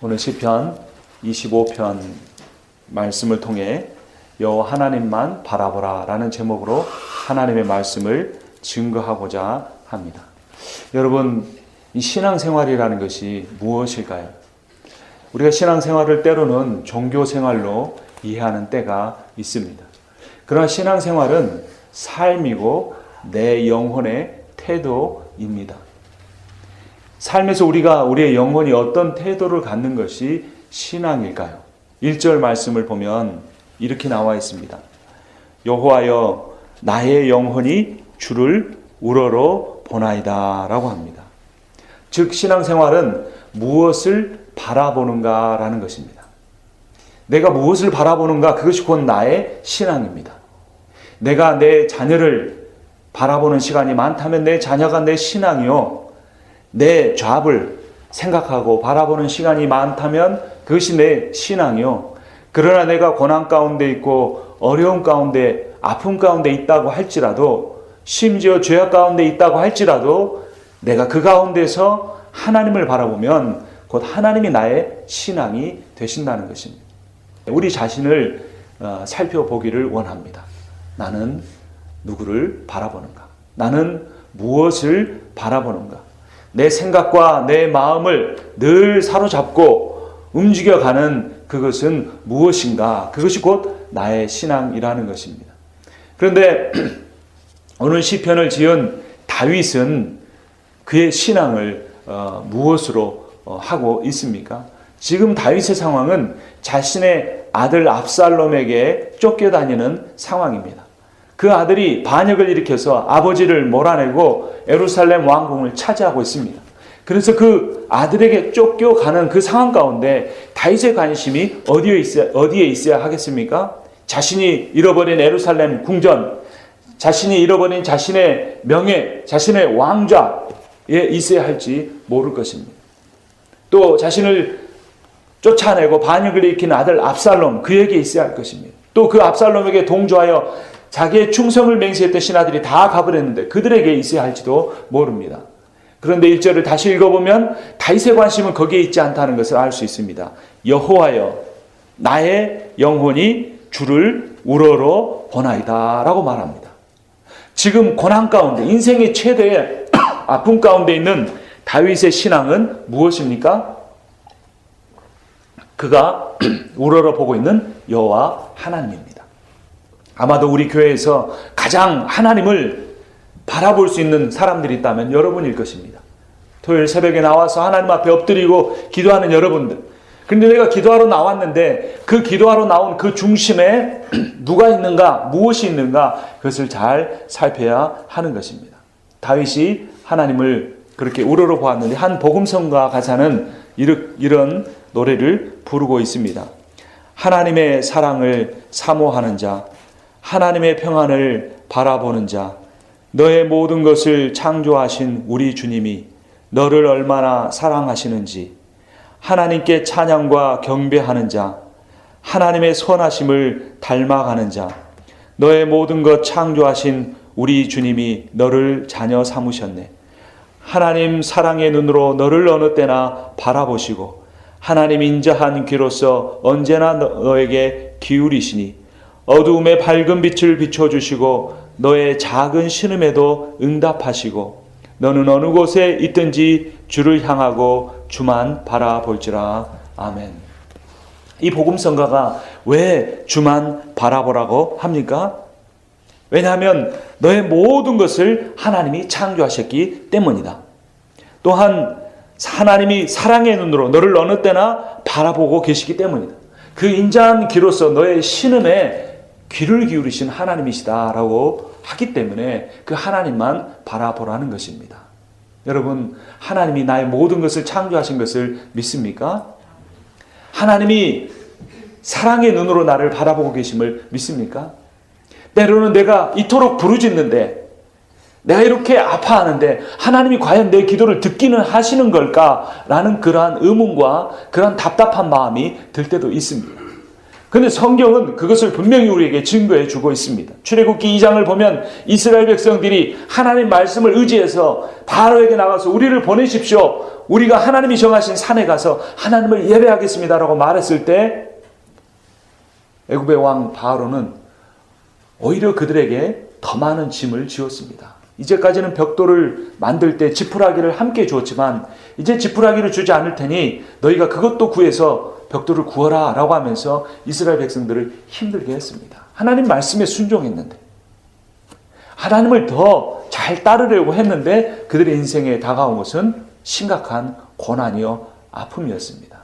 오늘 시편 25편 말씀을 통해 여호와 하나님만 바라보라 라는 제목으로 하나님의 말씀을 증거하고자 합니다. 여러분, 이 신앙생활이라는 것이 무엇일까요? 우리가 신앙생활을 때로는 종교생활로 이해하는 때가 있습니다. 그러나 신앙생활은 삶이고 내 영혼의 태도입니다. 삶에서 우리의 영혼이 어떤 태도를 갖는 것이 신앙일까요? 1절 말씀을 보면 이렇게 나와 있습니다. 여호와여 나의 영혼이 주를 우러러 보나이다 라고 합니다. 즉 신앙생활은 무엇을 바라보는가 라는 것입니다. 내가 무엇을 바라보는가, 그것이 곧 나의 신앙입니다. 내가 내 자녀를 바라보는 시간이 많다면 내 자녀가 내 신앙이요, 내 잡을 생각하고 바라보는 시간이 많다면 그것이 내 신앙이요, 그러나 내가 고난 가운데 있고 어려움 가운데 아픔 가운데 있다고 할지라도, 심지어 죄악 가운데 있다고 할지라도 내가 그 가운데서 하나님을 바라보면 곧 하나님이 나의 신앙이 되신다는 것입니다. 우리 자신을 살펴보기를 원합니다. 나는 누구를 바라보는가? 나는 무엇을 바라보는가? 내 생각과 내 마음을 늘 사로잡고 움직여가는 그것은 무엇인가? 그것이 곧 나의 신앙이라는 것입니다. 그런데 오늘 시편을 지은 다윗은 그의 신앙을 무엇으로 하고 있습니까? 지금 다윗의 상황은 자신의 아들 압살롬에게 쫓겨다니는 상황입니다. 그 아들이 반역을 일으켜서 아버지를 몰아내고 예루살렘 왕궁을 차지하고 있습니다. 그래서 그 아들에게 쫓겨가는 그 상황 가운데 다윗의 관심이 어디에 있어야 하겠습니까? 자신이 잃어버린 예루살렘 궁전, 자신이 잃어버린 자신의 명예, 자신의 왕좌에 있어야 할지 모를 것입니다. 또 자신을 쫓아내고 반역을 일으킨 아들 압살롬, 그에게 있어야 할 것입니다. 또 그 압살롬에게 동조하여 자기의 충성을 맹세했던 신하들이 다 가버렸는데 그들에게 있어야 할지도 모릅니다. 그런데 1절을 다시 읽어보면 다윗의 관심은 거기에 있지 않다는 것을 알 수 있습니다. 여호와여 나의 영혼이 주를 우러러 보나이다 라고 말합니다. 지금 고난 가운데, 인생의 최대의 아픔 가운데 있는 다윗의 신앙은 무엇입니까? 그가 우러러 보고 있는 여호와 하나님입니다. 아마도 우리 교회에서 가장 하나님을 바라볼 수 있는 사람들이 있다면 여러분일 것입니다. 토요일 새벽에 나와서 하나님 앞에 엎드리고 기도하는 여러분들. 그런데 내가 기도하러 나왔는데 그 기도하러 나온 그 중심에 누가 있는가, 무엇이 있는가, 그것을 잘 살펴야 하는 것입니다. 다윗이 하나님을 그렇게 우러러 보았는데 한 복음성가 가사는 이런 노래를 부르고 있습니다. 하나님의 사랑을 사모하는 자, 하나님의 평안을 바라보는 자, 너의 모든 것을 창조하신 우리 주님이 너를 얼마나 사랑하시는지 하나님께 찬양과 경배하는 자, 하나님의 선하심을 닮아가는 자, 너의 모든 것 창조하신 우리 주님이 너를 자녀 삼으셨네. 하나님 사랑의 눈으로 너를 어느 때나 바라보시고 하나님 인자한 귀로서 언제나 너에게 기울이시니 어두움에 밝은 빛을 비춰주시고 너의 작은 신음에도 응답하시고 너는 어느 곳에 있든지 주를 향하고 주만 바라볼지라. 아멘. 이 복음성가가 왜 주만 바라보라고 합니까? 왜냐하면 너의 모든 것을 하나님이 창조하셨기 때문이다. 또한 하나님이 사랑의 눈으로 너를 어느 때나 바라보고 계시기 때문이다. 그 인자한 귀로서 너의 신음에 귀를 기울이신 하나님이시다라고 하기 때문에 그 하나님만 바라보라는 것입니다. 여러분, 하나님이 나의 모든 것을 창조하신 것을 믿습니까? 하나님이 사랑의 눈으로 나를 바라보고 계심을 믿습니까? 때로는 내가 이토록 부르짖는데, 내가 이렇게 아파하는데 하나님이 과연 내 기도를 듣기는 하시는 걸까라는 그러한 의문과 그러한 답답한 마음이 들 때도 있습니다. 근데 성경은 그것을 분명히 우리에게 증거해 주고 있습니다. 출애굽기 2장을 보면 이스라엘 백성들이 하나님 말씀을 의지해서 바로에게 나가서 우리를 보내십시오. 우리가 하나님이 정하신 산에 가서 하나님을 예배하겠습니다라고 말했을 때 애굽의 왕 바로는 오히려 그들에게 더 많은 짐을 지었습니다. 이제까지는 벽돌을 만들 때 지푸라기를 함께 주었지만 이제 지푸라기를 주지 않을 테니 너희가 그것도 구해서 벽돌을 구워라 라고 하면서 이스라엘 백성들을 힘들게 했습니다. 하나님 말씀에 순종했는데, 하나님을 더 잘 따르려고 했는데 그들의 인생에 다가온 것은 심각한 고난이요 아픔이었습니다.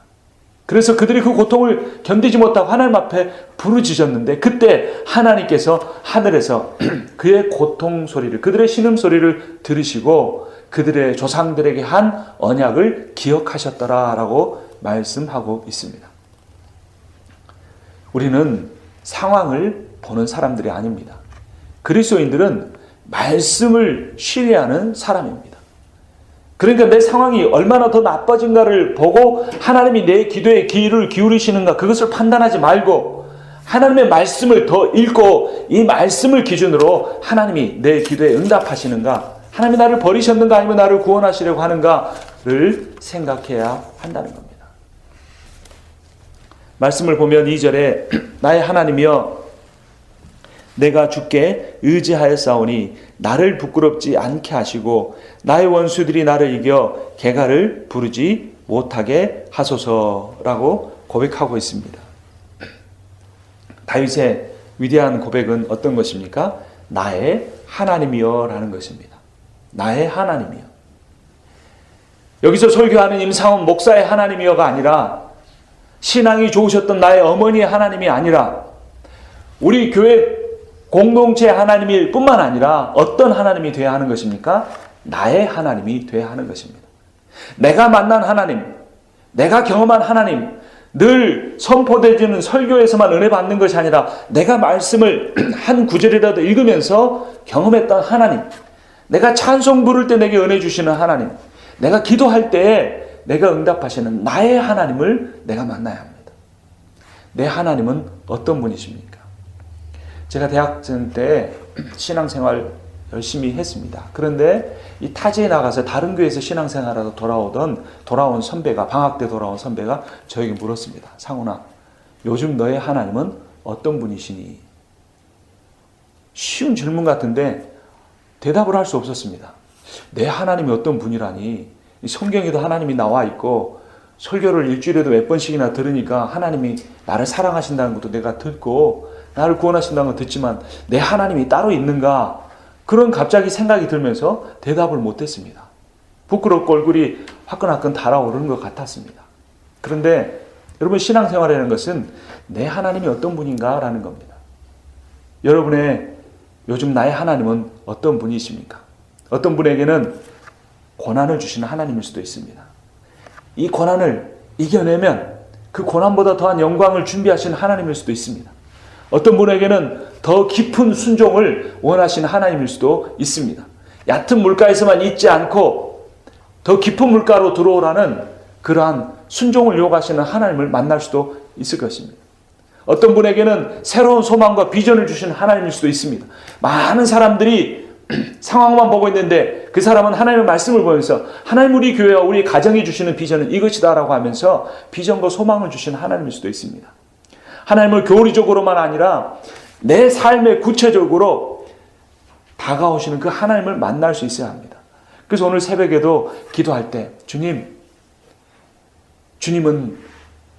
그래서 그들이 그 고통을 견디지 못하고 하나님 앞에 부르짖었는데 그때 하나님께서 하늘에서 그의 고통 소리를, 그들의 신음소리를 들으시고 그들의 조상들에게 한 언약을 기억하셨더라라고 말씀하고 있습니다. 우리는 상황을 보는 사람들이 아닙니다. 그리스도인들은 말씀을 신뢰하는 사람입니다. 그러니까 내 상황이 얼마나 더 나빠진가를 보고 하나님이 내 기도에 귀를 기울이시는가 그것을 판단하지 말고 하나님의 말씀을 더 읽고 이 말씀을 기준으로 하나님이 내 기도에 응답하시는가, 하나님이 나를 버리셨는가 아니면 나를 구원하시려고 하는가를 생각해야 한다는 겁니다. 말씀을 보면 2절에 나의 하나님이여 내가 주께 의지하였사오니 나를 부끄럽지 않게 하시고 나의 원수들이 나를 이겨 개가를 부르지 못하게 하소서라고 고백하고 있습니다. 다윗의 위대한 고백은 어떤 것입니까? 나의 하나님이여 라는 것입니다. 나의 하나님이여. 여기서 설교하는 임상훈 목사의 하나님이여가 아니라 신앙이 좋으셨던 나의 어머니의 하나님이 아니라 우리 교회 공동체 하나님일 뿐만 아니라 어떤 하나님이 되어야 하는 것입니까? 나의 하나님이 되어야 하는 것입니다. 내가 만난 하나님, 내가 경험한 하나님, 늘 선포되지는 설교에서만 은혜 받는 것이 아니라 내가 말씀을 한 구절이라도 읽으면서 경험했던 하나님, 내가 찬송 부를 때 내게 은혜 주시는 하나님, 내가 기도할 때에 내가 응답하시는 나의 하나님을 내가 만나야 합니다. 내 하나님은 어떤 분이십니까? 제가 대학생 때 신앙생활 열심히 했습니다. 그런데 이 타지에 나가서 다른 교회에서 신앙생활하다 돌아온 선배가, 방학 때 돌아온 선배가 저에게 물었습니다. 상훈아, 요즘 너의 하나님은 어떤 분이시니? 쉬운 질문 같은데 대답을 할 수 없었습니다. 내 하나님이 어떤 분이라니? 성경에도 하나님이 나와 있고 설교를 일주일에도 몇 번씩이나 들으니까 하나님이 나를 사랑하신다는 것도 내가 듣고 나를 구원하신다는 건 듣지만 내 하나님이 따로 있는가? 그런 갑자기 생각이 들면서 대답을 못했습니다. 부끄럽고 얼굴이 화끈화끈 달아오르는 것 같았습니다. 그런데 여러분, 신앙생활이라는 것은 내 하나님이 어떤 분인가 라는 겁니다. 여러분의 요즘 나의 하나님은 어떤 분이십니까? 어떤 분에게는 고난을 주시는 하나님일 수도 있습니다. 이 고난을 이겨내면 그 고난보다 더한 영광을 준비하시는 하나님일 수도 있습니다. 어떤 분에게는 더 깊은 순종을 원하시는 하나님일 수도 있습니다. 얕은 물가에서만 있지 않고 더 깊은 물가로 들어오라는 그러한 순종을 요구하시는 하나님을 만날 수도 있을 것입니다. 어떤 분에게는 새로운 소망과 비전을 주시는 하나님일 수도 있습니다. 많은 사람들이 상황만 보고 있는데 그 사람은 하나님의 말씀을 보면서 하나님 우리 교회와 우리 가정이 주시는 비전은 이것이다 라고 하면서 비전과 소망을 주시는 하나님일 수도 있습니다. 하나님을 교리적으로만 아니라 내 삶에 구체적으로 다가오시는 그 하나님을 만날 수 있어야 합니다. 그래서 오늘 새벽에도 기도할 때 주님은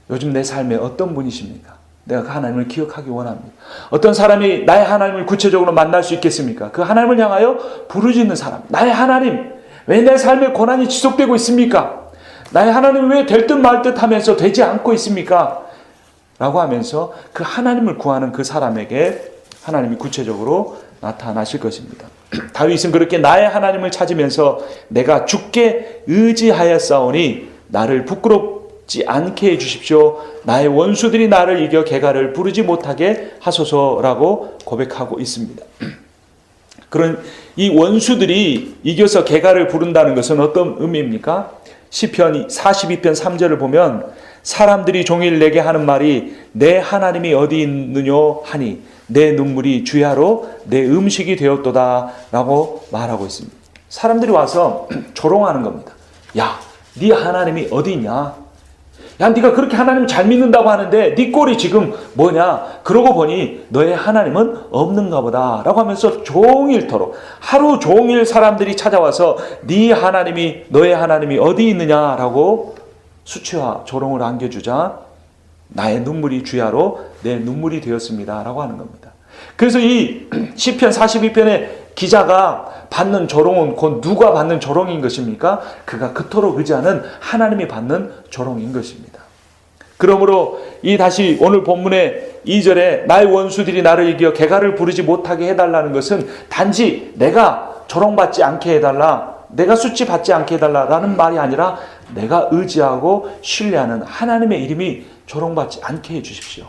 요즘 내 삶에 어떤 분이십니까? 내가 그 하나님을 기억하기 원합니다. 어떤 사람이 나의 하나님을 구체적으로 만날 수 있겠습니까? 그 하나님을 향하여 부르짖는 사람. 나의 하나님, 왜 내 삶에 고난이 지속되고 있습니까? 나의 하나님 왜 될 듯 말 듯 하면서 되지 않고 있습니까? 라고 하면서 그 하나님을 구하는 그 사람에게 하나님이 구체적으로 나타나실 것입니다. 다윗은 그렇게 나의 하나님을 찾으면서 내가 주께 의지하였사오니 나를 부끄럽지 않게 해주십시오. 나의 원수들이 나를 이겨 개가를 부르지 못하게 하소서라고 고백하고 있습니다. 그런 이 원수들이 이겨서 개가를 부른다는 것은 어떤 의미입니까? 시편 42편 3절을 보면 사람들이 종일 내게 하는 말이 내 하나님이 어디 있느뇨 하니 내 눈물이 주야로 내 음식이 되었도다 라고 말하고 있습니다. 사람들이 와서 조롱하는 겁니다. 야, 네 하나님이 어디 있냐? 야, 네가 그렇게 하나님 잘 믿는다고 하는데 네 꼴이 지금 뭐냐? 그러고 보니 너의 하나님은 없는가 보다 라고 하면서 종일토록 하루 종일 사람들이 찾아와서 네 하나님이 너의 하나님이 어디 있느냐라고 수치와 조롱을 안겨주자 나의 눈물이 주야로 내 눈물이 되었습니다 라고 하는 겁니다. 그래서 이 시편 42편의 기자가 받는 조롱은 곧 누가 받는 조롱인 것입니까? 그가 그토록 의지하는 하나님이 받는 조롱인 것입니다. 그러므로 이 다시 오늘 본문의 2절에 나의 원수들이 나를 이겨 개가를 부르지 못하게 해달라는 것은 단지 내가 조롱받지 않게 해달라, 내가 수치받지 않게 해달라라는 말이 아니라 내가 의지하고 신뢰하는 하나님의 이름이 조롱받지 않게 해주십시오.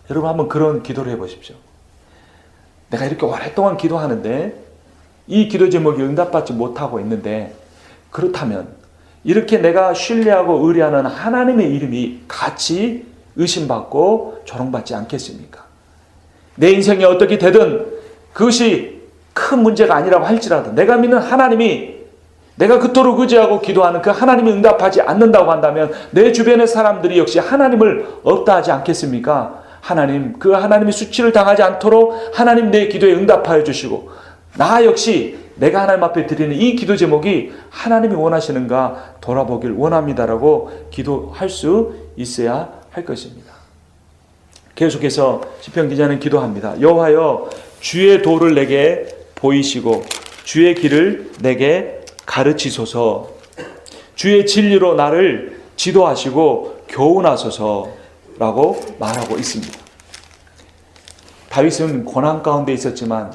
여러분 한번 그런 기도를 해보십시오. 내가 이렇게 오랫동안 기도하는데 이 기도 제목이 응답받지 못하고 있는데 그렇다면 이렇게 내가 신뢰하고 의뢰하는 하나님의 이름이 같이 의심받고 조롱받지 않겠습니까? 내 인생이 어떻게 되든 그것이 큰 문제가 아니라고 할지라도 내가 믿는 하나님이 내가 그토록 의지하고 기도하는 그 하나님이 응답하지 않는다고 한다면 내 주변의 사람들이 역시 하나님을 없다 하지 않겠습니까? 하나님, 그 하나님이 수치를 당하지 않도록 하나님 내 기도에 응답하여 주시고 나 역시 내가 하나님 앞에 드리는 이 기도 제목이 하나님이 원하시는가 돌아보길 원합니다라고 기도할 수 있어야 할 것입니다. 계속해서 시편 기자는 기도합니다. 여호와여 주의 도를 내게 보이시고 주의 길을 내게 가르치소서. 주의 진리로 나를 지도하시고 교훈하소서라고 말하고 있습니다. 다윗은 고난 가운데 있었지만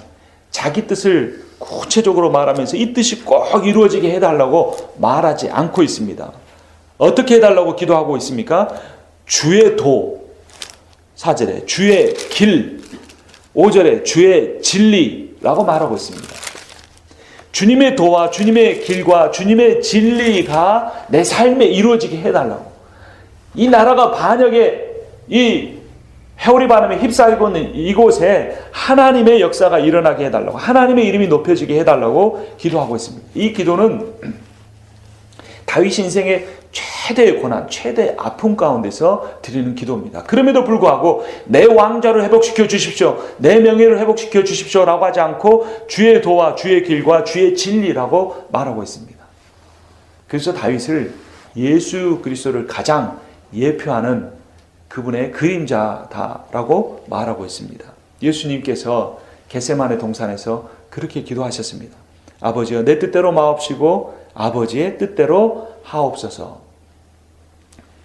자기 뜻을 구체적으로 말하면서 이 뜻이 꼭 이루어지게 해달라고 말하지 않고 있습니다. 어떻게 해달라고 기도하고 있습니까? 주의 도, 4절에 주의 길, 5절에 주의 진리라고 말하고 있습니다. 주님의 도와 주님의 길과 주님의 진리가 내 삶에 이루어지게 해달라고. 이 나라가 반역의 이 회오리 바람에 휩싸이고 있는 이곳에 하나님의 역사가 일어나게 해달라고, 하나님의 이름이 높여지게 해달라고 기도하고 있습니다. 이 기도는 다윗 인생의 최대의 고난, 최대의 아픔 가운데서 드리는 기도입니다. 그럼에도 불구하고 내 왕자를 회복시켜 주십시오, 내 명예를 회복시켜 주십시오 라고 하지 않고 주의 도와 주의 길과 주의 진리라고 말하고 있습니다. 그래서 다윗을 예수 그리스도를 가장 예표하는 그분의 그림자다라고 말하고 있습니다. 예수님께서 겟세마네 동산에서 그렇게 기도하셨습니다. 아버지여 내 뜻대로 마옵시고 아버지의 뜻대로 하옵소서.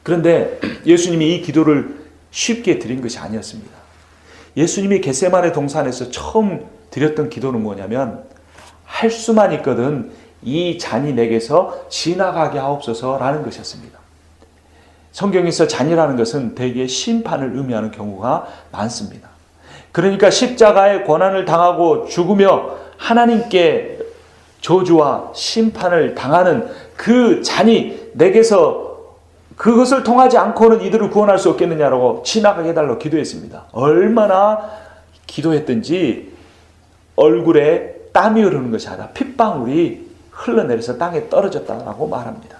그런데 예수님이 이 기도를 쉽게 드린 것이 아니었습니다. 예수님이 겟세마네 동산에서 처음 드렸던 기도는 뭐냐면 할 수만 있거든 이 잔이 내게서 지나가게 하옵소서라는 것이었습니다. 성경에서 잔이라는 것은 대개 심판을 의미하는 경우가 많습니다. 그러니까 십자가의 고난을 당하고 죽으며 하나님께 저주와 심판을 당하는 그 잔이 내게서 그것을 통하지 않고는 이들을 구원할 수 없겠느냐라고 지나가게 해달라고 기도했습니다. 얼마나 기도했든지 얼굴에 땀이 흐르는 것이 아니라 핏방울이 흘러내려서 땅에 떨어졌다고 말합니다.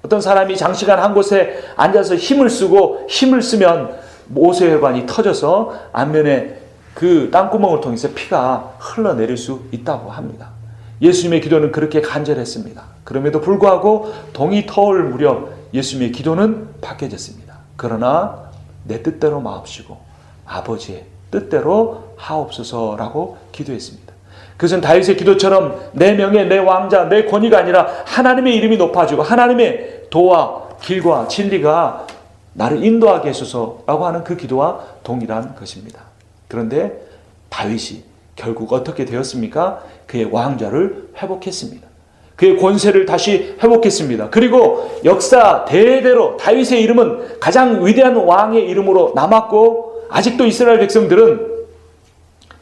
어떤 사람이 장시간 한 곳에 앉아서 힘을 쓰고 힘을 쓰면 모세혈관이 터져서 안면에 그 땅구멍을 통해서 피가 흘러내릴 수 있다고 합니다. 예수님의 기도는 그렇게 간절했습니다. 그럼에도 불구하고 동이 터올 무렵 예수님의 기도는 바뀌어졌습니다. 그러나 내 뜻대로 마옵시고 아버지의 뜻대로 하옵소서라고 기도했습니다. 그것은 다윗의 기도처럼 내 명예, 내 왕자, 내 권위가 아니라 하나님의 이름이 높아지고 하나님의 도와 길과 진리가 나를 인도하게 해소서라고 하는 그 기도와 동일한 것입니다. 그런데 다윗이 결국 어떻게 되었습니까? 그의 왕좌를 회복했습니다. 그의 권세를 다시 회복했습니다. 그리고 역사 대대로 다윗의 이름은 가장 위대한 왕의 이름으로 남았고 아직도 이스라엘 백성들은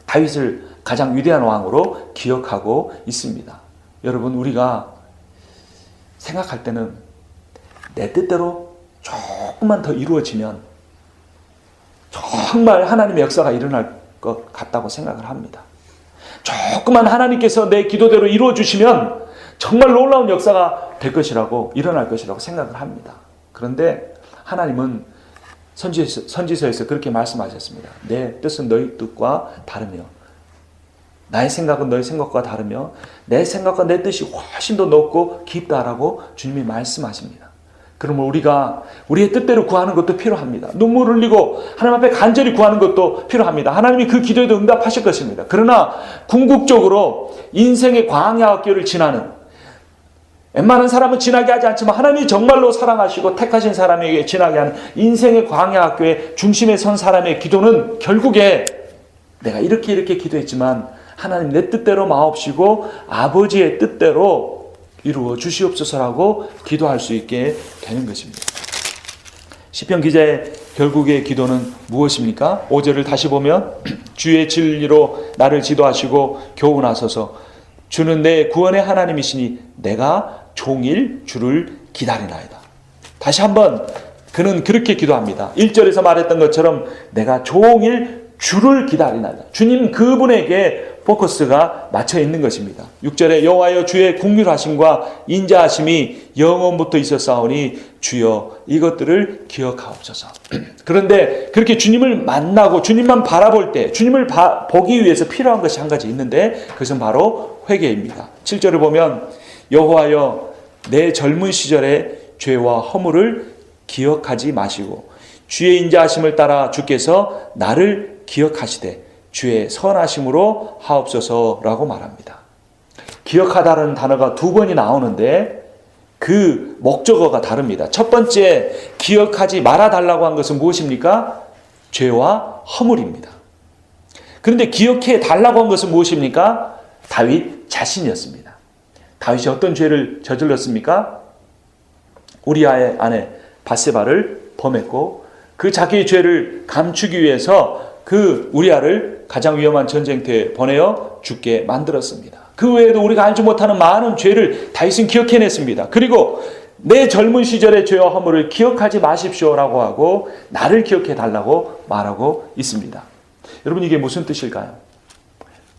다윗을 가장 위대한 왕으로 기억하고 있습니다. 여러분 우리가 생각할 때는 내 뜻대로 조금만 더 이루어지면 정말 하나님의 역사가 일어날 것 같다고 생각을 합니다. 조금만 하나님께서 내 기도대로 이루어 주시면 정말 놀라운 역사가 될 것이라고, 일어날 것이라고 생각을 합니다. 그런데 하나님은 선지서에서 그렇게 말씀하셨습니다. 내 뜻은 너희 뜻과 다르며 나의 생각은 너희 생각과 다르며 내 생각과 내 뜻이 훨씬 더 높고 깊다라고 주님이 말씀하십니다. 그러면 우리가 우리의 뜻대로 구하는 것도 필요합니다. 눈물을 흘리고 하나님 앞에 간절히 구하는 것도 필요합니다. 하나님이 그 기도에도 응답하실 것입니다. 그러나 궁극적으로 인생의 광야학교를 지나는, 웬만한 사람은 지나게 하지 않지만 하나님이 정말로 사랑하시고 택하신 사람에게 지나게 하는 인생의 광야학교의 중심에 선 사람의 기도는 결국에 내가 이렇게 기도했지만 하나님 내 뜻대로 마옵시고 아버지의 뜻대로 이루어 주시옵소서라고 기도할 수 있게 되는 것입니다. 시편 기자의 결국의 기도는 무엇입니까? 5절을 다시 보면 주의 진리로 나를 지도하시고 교훈하소서. 주는 내 구원의 하나님이시니 내가 종일 주를 기다리나이다. 다시 한번 그는 그렇게 기도합니다. 1절에서 말했던 것처럼 내가 종일 주를 기다리나이다. 주님 그분에게 포커스가 맞춰 있는 것입니다. 6절에 여호와여 주의 긍휼하심과 인자하심이 영원부터 있었사오니 주여 이것들을 기억하옵소서. 그런데 그렇게 주님을 만나고 주님만 바라볼 때 주님을 보기 위해서 필요한 것이 한 가지 있는데 그것은 바로 회개입니다. 7절을 보면 여호와여 내 젊은 시절의 죄와 허물을 기억하지 마시고 주의 인자하심을 따라 주께서 나를 기억하시되 주의 선하심으로 하옵소서라고 말합니다. 기억하다라는 단어가 두 번이 나오는데 그 목적어가 다릅니다. 첫 번째 기억하지 말아달라고 한 것은 무엇입니까? 죄와 허물입니다. 그런데 기억해 달라고 한 것은 무엇입니까? 다윗 자신이었습니다. 다윗이 어떤 죄를 저질렀습니까? 우리아의 아내 밧세바를 범했고 그 자기의 죄를 감추기 위해서 그 우리아를 가장 위험한 전쟁터에 보내어 죽게 만들었습니다. 그 외에도 우리가 알지 못하는 많은 죄를 다윗은 기억해냈습니다. 그리고 내 젊은 시절의 죄와 허물을 기억하지 마십시오라고 하고 나를 기억해달라고 말하고 있습니다. 여러분 이게 무슨 뜻일까요?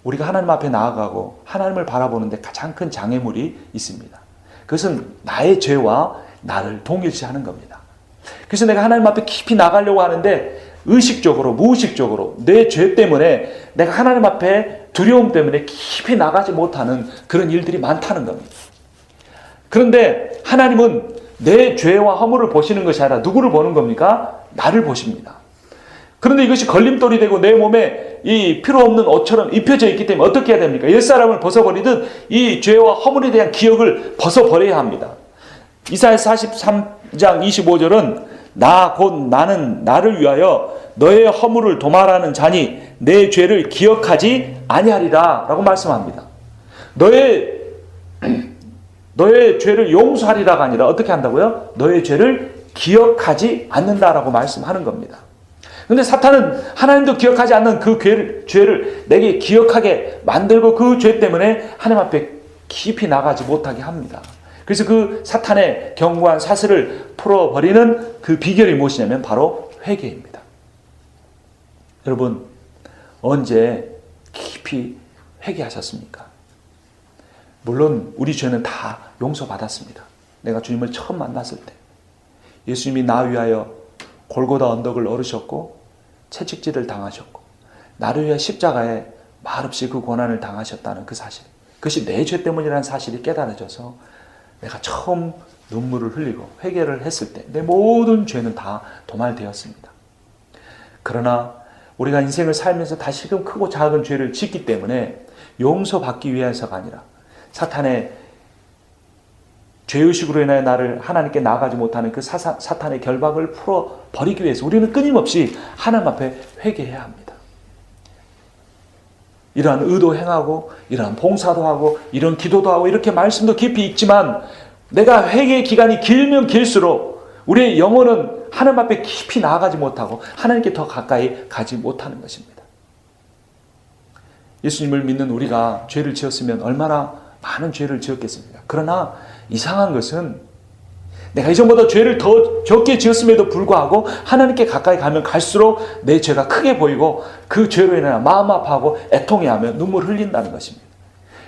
우리가 하나님 앞에 나아가고 하나님을 바라보는데 가장 큰 장애물이 있습니다. 그것은 나의 죄와 나를 동일시하는 겁니다. 그래서 내가 하나님 앞에 깊이 나가려고 하는데 의식적으로 무의식적으로 내 죄 때문에 내가 하나님 앞에 두려움 때문에 깊이 나가지 못하는 그런 일들이 많다는 겁니다. 그런데 하나님은 내 죄와 허물을 보시는 것이 아니라 누구를 보는 겁니까? 나를 보십니다. 그런데 이것이 걸림돌이 되고 내 몸에 이 필요 없는 옷처럼 입혀져 있기 때문에 어떻게 해야 됩니까? 옛사람을 벗어버리듯 이 죄와 허물에 대한 기억을 벗어버려야 합니다. 이사야 43장 25절은 나 곧 나는 나를 위하여 너의 허물을 도말하는 자니 내 죄를 기억하지 아니하리라 라고 말씀합니다. 너의 죄를 용서하리라가 아니라 어떻게 한다고요? 너의 죄를 기억하지 않는다라고 말씀하는 겁니다. 그런데 사탄은 하나님도 기억하지 않는 그 죄를 내게 기억하게 만들고 그 죄 때문에 하나님 앞에 깊이 나가지 못하게 합니다. 그래서 그 사탄의 견고한 사슬을 풀어버리는 그 비결이 무엇이냐면 바로 회개입니다. 여러분 언제 깊이 회개하셨습니까? 물론 우리 죄는 다 용서받았습니다. 내가 주님을 처음 만났을 때 예수님이 나 위하여 골고다 언덕을 오르셨고 채찍질을 당하셨고 나를 위해 십자가에 말없이 그 고난을 당하셨다는 그 사실, 그것이 내 죄 때문이라는 사실이 깨달아져서 내가 처음 눈물을 흘리고 회개를 했을 때 내 모든 죄는 다 도말되었습니다. 그러나 우리가 인생을 살면서 다시금 크고 작은 죄를 짓기 때문에 용서받기 위해서가 아니라 사탄의 죄의식으로 인하여 나를 하나님께 나아가지 못하는 그 사탄의 결박을 풀어버리기 위해서 우리는 끊임없이 하나님 앞에 회개해야 합니다. 이러한 의도 행하고 이러한 봉사도 하고 이런 기도도 하고 이렇게 말씀도 깊이 읽지만 내가 회개의 기간이 길면 길수록 우리의 영혼은 하나님 앞에 깊이 나아가지 못하고 하나님께 더 가까이 가지 못하는 것입니다. 예수님을 믿는 우리가 죄를 지었으면 얼마나 많은 죄를 지었겠습니까? 그러나 이상한 것은 내가 이전보다 죄를 더 적게 지었음에도 불구하고 하나님께 가까이 가면 갈수록 내 죄가 크게 보이고 그 죄로 인해 마음 아파하고 애통해하며 눈물 흘린다는 것입니다.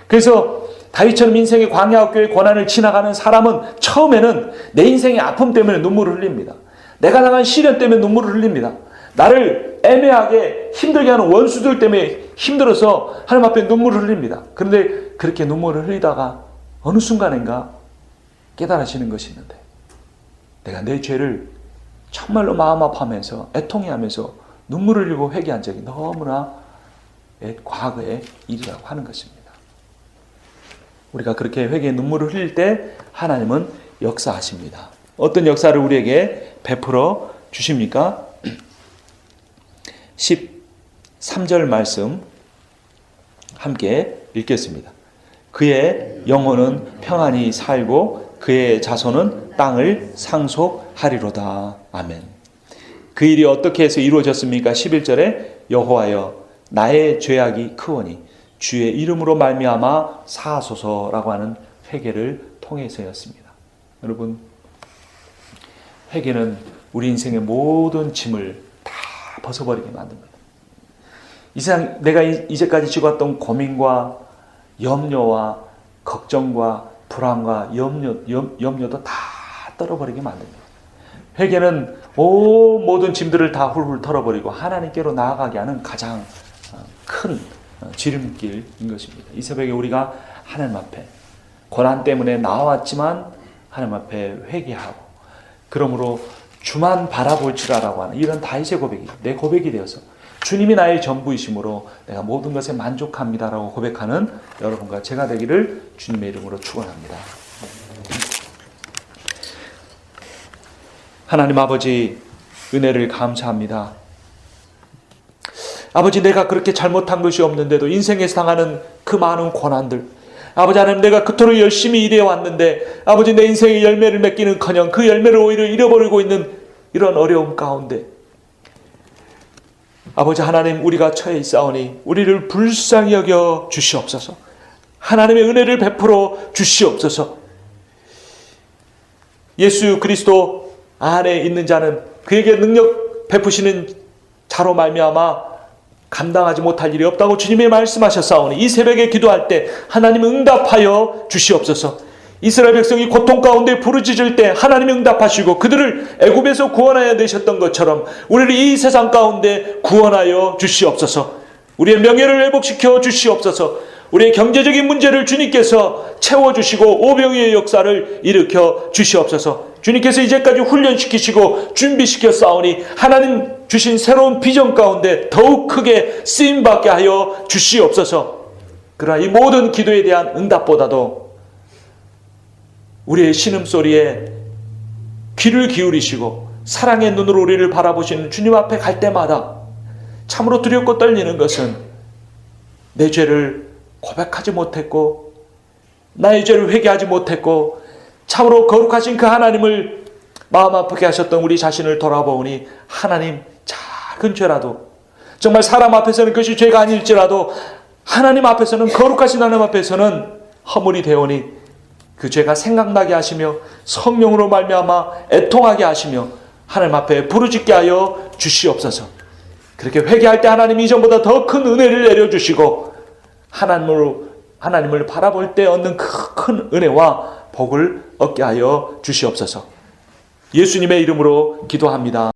그래서 다윗처럼 인생의 광야학교의 고난을 지나가는 사람은 처음에는 내 인생의 아픔 때문에 눈물을 흘립니다. 내가 당한 시련 때문에 눈물을 흘립니다. 나를 애매하게 힘들게 하는 원수들 때문에 힘들어서 하나님 앞에 눈물을 흘립니다. 그런데 그렇게 눈물을 흘리다가 어느 순간인가 깨달아지는 것이 있는데, 내가 내 죄를 정말로 마음 아파하면서 애통해하면서 눈물을 흘리고 회개한 적이 너무나 과거의 일이라고 하는 것입니다. 우리가 그렇게 회개의 눈물을 흘릴 때 하나님은 역사하십니다. 어떤 역사를 우리에게 베풀어 주십니까? 13절 말씀 함께 읽겠습니다. 그의 영혼은 평안히 살고 그의 자손은 땅을 상속하리로다. 아멘. 그 일이 어떻게 해서 이루어졌습니까? 11절에 여호와여 나의 죄악이 크오니 주의 이름으로 말미암아 사하소서라고 하는 회개를 통해서였습니다. 여러분, 회개는 우리 인생의 모든 짐을 다 벗어버리게 만듭니다. 이 세상 내가 이제까지 지고왔던 고민과 염려와 걱정과 불안과 염려도 다 떨어버리게 만듭니다. 회개는 모든 짐들을 다 훌훌 털어버리고 하나님께로 나아가게 하는 가장 큰 지름길인 것입니다. 이 새벽에 우리가 하나님 앞에 고난 때문에 나왔지만 하나님 앞에 회개하고, 그러므로 주만 바라볼지라라고 하는 이런 다윗의 고백이 내 고백이 되어서 주님이 나의 전부이심으로 내가 모든 것에 만족합니다라고 고백하는 여러분과 제가 되기를 주님의 이름으로 축원합니다. 하나님 아버지, 은혜를 감사합니다. 아버지, 내가 그렇게 잘못한 것이 없는데도 인생에서 당하는 그 많은 고난들, 아버지 하나님, 내가 그토록 열심히 일해 왔는데 아버지 내 인생의 열매를 맺기는커녕 그 열매를 오히려 잃어버리고 있는 이런 어려움 가운데 아버지 하나님, 우리가 처해 있사오니 우리를 불쌍히 여겨 주시옵소서. 하나님의 은혜를 베풀어 주시옵소서. 예수 그리스도 안에 있는 자는 그에게 능력 베푸시는 자로 말미암아 감당하지 못할 일이 없다고 주님이 말씀하셨사오니 이 새벽에 기도할 때 하나님 응답하여 주시옵소서. 이스라엘 백성이 고통 가운데 부르짖을 때 하나님이 응답하시고 그들을 애굽에서 구원하여 내셨던 것처럼 우리를 이 세상 가운데 구원하여 주시옵소서. 우리의 명예를 회복시켜 주시옵소서. 우리의 경제적인 문제를 주님께서 채워주시고 오병이의 역사를 일으켜 주시옵소서. 주님께서 이제까지 훈련시키시고 준비시켜 싸우니 하나님 주신 새로운 비전 가운데 더욱 크게 쓰임받게 하여 주시옵소서. 그러나 이 모든 기도에 대한 응답보다도 우리의 신음소리에 귀를 기울이시고 사랑의 눈으로 우리를 바라보시는 주님 앞에 갈 때마다 참으로 두렵고 떨리는 것은 내 죄를 고백하지 못했고 나의 죄를 회개하지 못했고 참으로 거룩하신 그 하나님을 마음 아프게 하셨던 우리 자신을 돌아보니 하나님, 작은 죄라도 정말 사람 앞에서는 그것이 죄가 아닐지라도 하나님 앞에서는, 거룩하신 하나님 앞에서는 허물이 되오니 그 죄가 생각나게 하시며 성령으로 말미암아 애통하게 하시며 하나님 앞에 부르짖게 하여 주시옵소서. 그렇게 회개할 때 하나님이 이전보다 더 큰 은혜를 내려주시고 하나님을 바라볼 때 얻는 그 큰 은혜와 복을 얻게 하여 주시옵소서. 예수님의 이름으로 기도합니다.